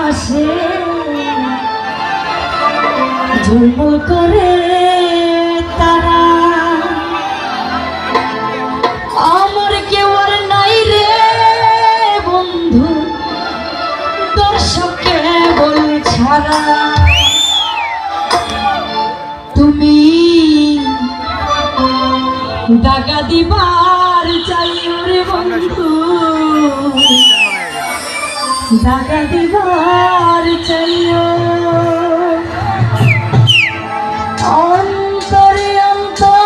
আসে ঝলমল করে তারা আমার কেউ আর নাই রে বন্ধু দর্শকে বল ছাড়া তুমি দাগা দিবার চাইও রে বন্ধু দাগা দিবার চাইও অন্তরে অন্তর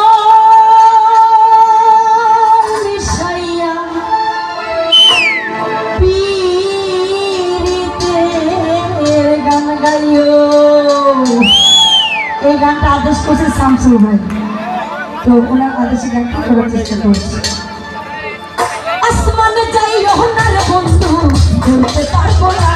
মিশাইয়া পীড়িতের গান গাইও। এই গানটা আদেশ করছে শামসুল ভাই, তো ওনার আদেশে গানটা করার চেষ্টা করছি। আসমানে যাইও না রে বন্ধু বলতে পারবো না